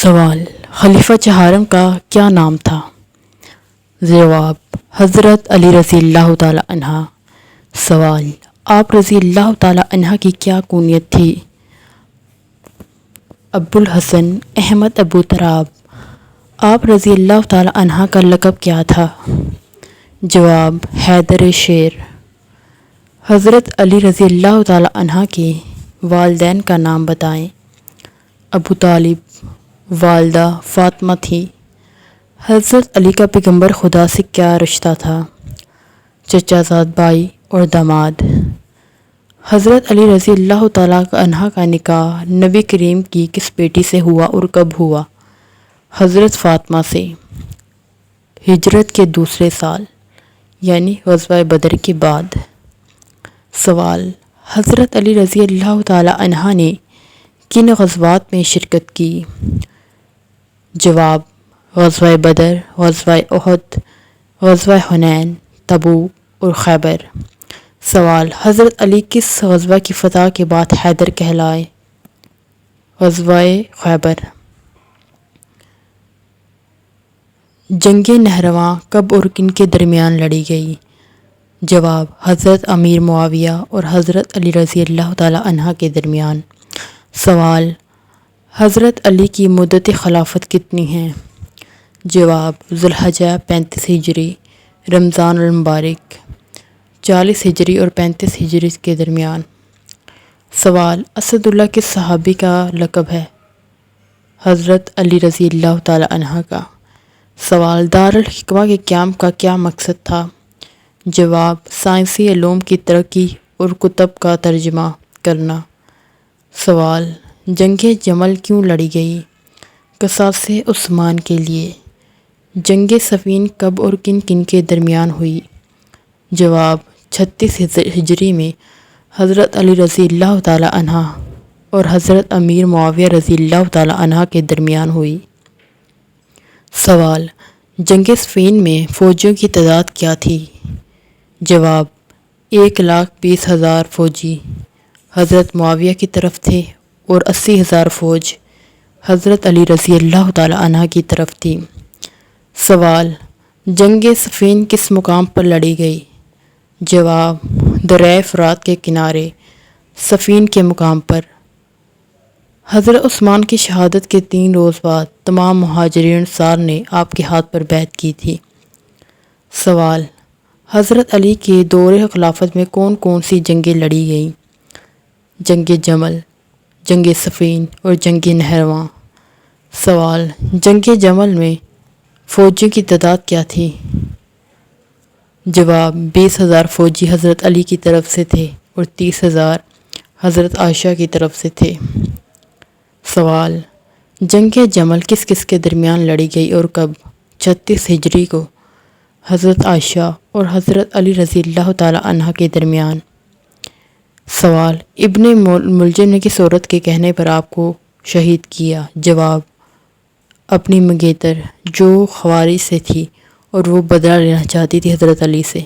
سوال: خلیفہ چہارم کا کیا نام تھا؟ جواب: حضرت علی رضی اللہ تعالیٰ عنہ۔ سوال: آپ رضی اللہ تعالیٰ عنہ کی کیا کنیت تھی؟ ابوالحسن احمد ابو تراب۔ آپ رضی اللہ تعالیٰ عنہ کا لقب کیا تھا؟ جواب: حیدر شیر۔ حضرت علی رضی اللہ تعالیٰ عنہ کے والدین کا نام بتائیں۔ ابو طالب۔ والدہ فاطمہ تھی۔ حضرت علی کا پیغمبر خدا سے کیا رشتہ تھا؟ چچا زاد بھائی اور داماد۔ حضرت علی رضی اللہ تعالیٰ عنہ کا نکاح نبی کریم کی کس بیٹی سے ہوا اور کب ہوا؟ حضرت فاطمہ سے۔ ہجرت کے دوسرے سال یعنی غزوہ بدر کے بعد۔ سوال: حضرت علی رضی اللہ تعالیٰ عنہ نے کن غزوات میں شرکت کی؟ جواب: غزوہ بدر، غزوہ احد، غزوہ حنین، تبوک اور خیبر۔ سوال: حضرت علی کس غزوہ کی فتح کے بعد حیدر کہلائے؟ غزوہ خیبر۔ جنگ نہرواں کب اور کن کے درمیان لڑی گئی؟ جواب: حضرت امیر معاویہ اور حضرت علی رضی اللہ تعالیٰ عنہ کے درمیان۔ سوال: حضرت علی کی مدت خلافت کتنی ہے؟ جواب: ذوالحجہ 35 ہجری، رمضان المبارک 40 ہجری اور 35 ہجری کے درمیان۔ سوال: اسد اللہ کس صحابی کا لقب ہے؟ حضرت علی رضی اللہ تعالیٰ عنہ کا۔ سوال: دارالحکمہ کے قیام کا کیا مقصد تھا؟ جواب: سائنسی علوم کی ترقی اور کتب کا ترجمہ کرنا۔ سوال: جنگ جمل کیوں لڑی گئی؟ قصاص عثمان کے لیے۔ جنگ صفین کب اور کن کن کے درمیان ہوئی؟ جواب: 36 ہجری میں حضرت علی رضی اللہ تعالیٰ عنہ اور حضرت امیر معاویہ رضی اللہ تعالیٰ عنہ کے درمیان ہوئی۔ سوال: جنگ صفین میں فوجیوں کی تعداد کیا تھی؟ جواب: 1,20,000 فوجی حضرت معاویہ کی طرف تھے اور 80,000 فوج حضرت علی رضی اللہ تعالیٰ عنہ کی طرف تھی۔ سوال: جنگ صفین کس مقام پر لڑی گئی؟ جواب: دریائے فرات کے کنارے صفین کے مقام پر۔ حضرت عثمان کی شہادت کے 3 روز بعد تمام مہاجرین انصار نے آپ کے ہاتھ پر بیعت کی تھی۔ سوال: حضرت علی کے دور خلافت میں کون کون سی جنگیں لڑی گئیں؟ جنگ جمل، جنگ صفین اور جنگ نہرواں۔ سوال: جنگ جمل میں فوجیوں کی تعداد کیا تھی؟ جواب: 20,000 فوجی حضرت علی کی طرف سے تھے اور 30,000 حضرت عائشہ کی طرف سے تھے۔ سوال: جنگ جمل کس کس کے درمیان لڑی گئی اور کب؟ 36 ہجری کو حضرت عائشہ اور حضرت علی رضی اللہ تعالیٰ عنہ کے درمیان۔ سوال: ابن ملجم نے کس عورت کے کہنے پر آپ کو شہید کیا؟ جواب: اپنی منگیتر جو خوارج سے تھی اور وہ بدلہ لینا چاہتی تھی حضرت علی سے۔